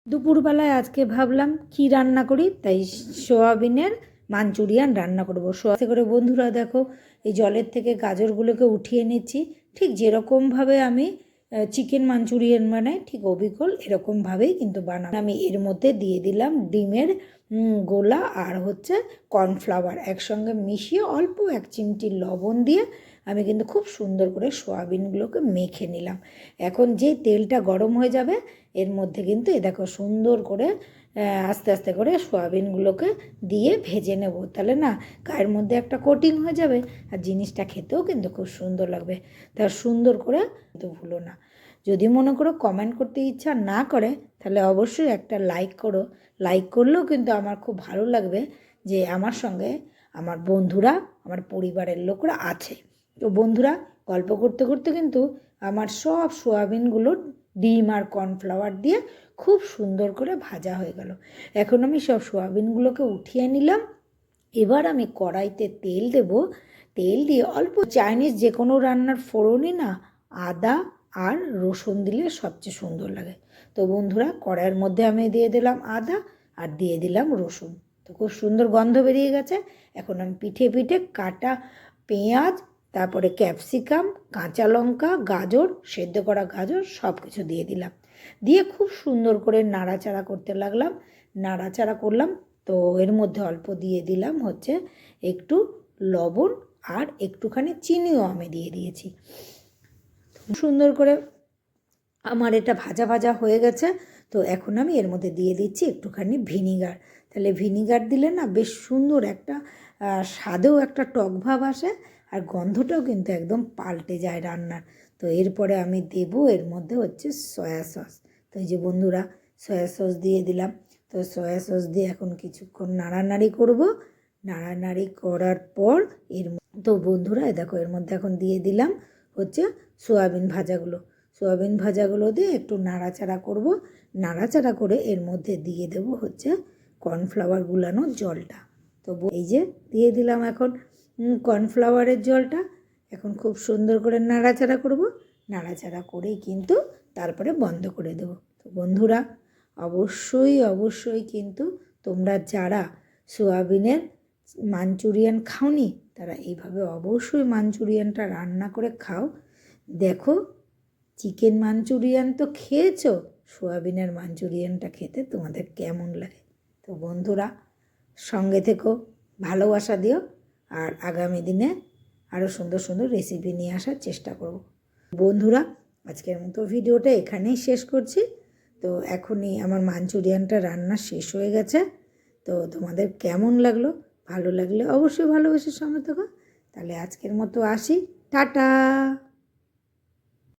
দুপুরবেলায় আজকে ভাবলাম কি রান্না করি, তাই সোয়াবিনের মাঞ্চুরিয়ান রান্না করবো। সোয়াতে করে বন্ধুরা দেখো, এই জলের থেকে গাজরগুলোকে উঠিয়ে নিচ্ছি। ঠিক যেরকমভাবে আমি চিকেন মাঞ্চুরিয়ান বানাই ঠিক অবিকল এরকমভাবেই কিন্তু বানাবো। আমি এর মধ্যে দিয়ে দিলাম ডিমের গোলা আর হচ্ছে কর্নফ্লাওয়ার একসঙ্গে মিশিয়ে অল্প 1 চিমটি লবণ দিয়ে আমি কিন্তু খুব সুন্দর করে সোয়াবিনগুলোকে মেখে নিলাম। এখন যেই তেলটা গরম হয়ে যাবে এর মধ্যে কিন্তু দেখো সুন্দর করে আস্তে আস্তে করে সোয়াবিনগুলোকে দিয়ে ভেজে নেব, তাহলে না গায়ের মধ্যে একটা কোটিং হয়ে যাবে আর জিনিসটা খেতেও কিন্তু খুব সুন্দর লাগবে। তা সুন্দর করে কিন্তু ভুলো না, যদি মনে করো কমেন্ট করতে ইচ্ছা না করে তাহলে অবশ্যই একটা লাইক করো। লাইক করলেও কিন্তু আমার খুব ভালো লাগবে যে আমার সঙ্গে আমার বন্ধুরা, আমার পরিবারের লোকরা আছে। তো বন্ধুরা, গল্প করতে করতে কিন্তু আমার সব সোয়াবিনগুলো ডিম আর কর্নফ্লাওয়ার দিয়ে খুব সুন্দর করে ভাজা হয়ে গেল। এখন আমি সব সোয়াবিনগুলোকে উঠিয়ে নিলাম। এবার আমি কড়াইতে তেল দেব। তেল দিয়ে অল্প চাইনিজ যে কোনো রান্নার ফোড়নই না আদা আর রসুন দিলে সবচেয়ে সুন্দর লাগে। তো বন্ধুরা, কড়াইয়ের মধ্যে আমি দিয়ে দিলাম আদা আর দিয়ে দিলাম রসুন। তো খুব সুন্দর গন্ধ বেরিয়ে গেছে। এখন আমি পিঠে পিঠে কাটা পেঁয়াজ, তারপরে ক্যাপসিকাম, কাঁচা লঙ্কা, গাজর, সেদ্ধ করা গাজর সব কিছু দিয়ে দিলাম। দিয়ে খুব সুন্দর করে নাড়াচাড়া করতে লাগলাম। নাড়াচাড়া করলাম, তো এর মধ্যে অল্প দিয়ে দিলাম হচ্ছে একটু লবণ আর একটুখানি চিনিও আমি দিয়ে দিয়েছি। সুন্দর করে আমার এটা ভাজা ভাজা হয়ে গেছে। তো এখন আমি এর মধ্যে দিয়ে দিচ্ছি একটুখানি ভিনিগার। তাহলে ভিনিগার দিলে না বেশ সুন্দর একটা স্বাদেও একটা টক ভাব আসে আর গন্ধটাও কিন্তু একদম পাল্টে যায় রান্নার। তো এরপরে আমি দেবো এর মধ্যে হচ্ছে সয়া সস। তো এই যে বন্ধুরা, সয়া সস দিয়ে দিলাম। তো সয়া সস দিয়ে এখন কিছুক্ষণ নাড়ানাড়ি করব। নাড়ানাড়ি করার পর তো বন্ধুরা দেখো এর মধ্যে এখন দিয়ে দিলাম হচ্ছে সোয়াবিন ভাজাগুলো। সোয়াবিন ভাজাগুলো দিয়ে একটু নাড়াচাড়া করব। নাড়াচাড়া করে এর মধ্যে দিয়ে দেব হচ্ছে কর্নফ্লাওয়ার গুলানোর জলটা। তো এই যে দিয়ে দিলাম এখন কর্নফ্লাওয়ারের জলটা। এখন খুব সুন্দর করে নাড়াচাড়া করব। নাড়াচাড়া করেই কিন্তু তারপরে বন্ধ করে দেব। তো বন্ধুরা, অবশ্যই অবশ্যই কিন্তু তোমরা যারা সোয়াবিনের মাঞ্চুরিয়ান খাওনি তারা এইভাবে অবশ্যই মাঞ্চুরিয়ানটা রান্না করে খাও। দেখো, চিকেন মাঞ্চুরিয়ান তো খেয়েছো, সোয়াবিনের মাঞ্চুরিয়ানটা খেতে তোমাদের কেমন লাগে। তো বন্ধুরা, সঙ্গে থেকো, ভালোবাসা দিও, আর আগামী দিনে আরও সুন্দর সুন্দর রেসিপি নিয়ে আসার চেষ্টা করব। বন্ধুরা, আজকের মতো ভিডিওটা এখানেই শেষ করছি। তো এখনই আমার মাঞ্চুরিয়ানটা রান্না শেষ হয়ে গেছে। তো তোমাদের কেমন লাগলো? ভালো লাগলে অবশ্যই ভালোবেসে সঙ্গে থাকো। তাহলে আজকের মতো আসি, টাটা।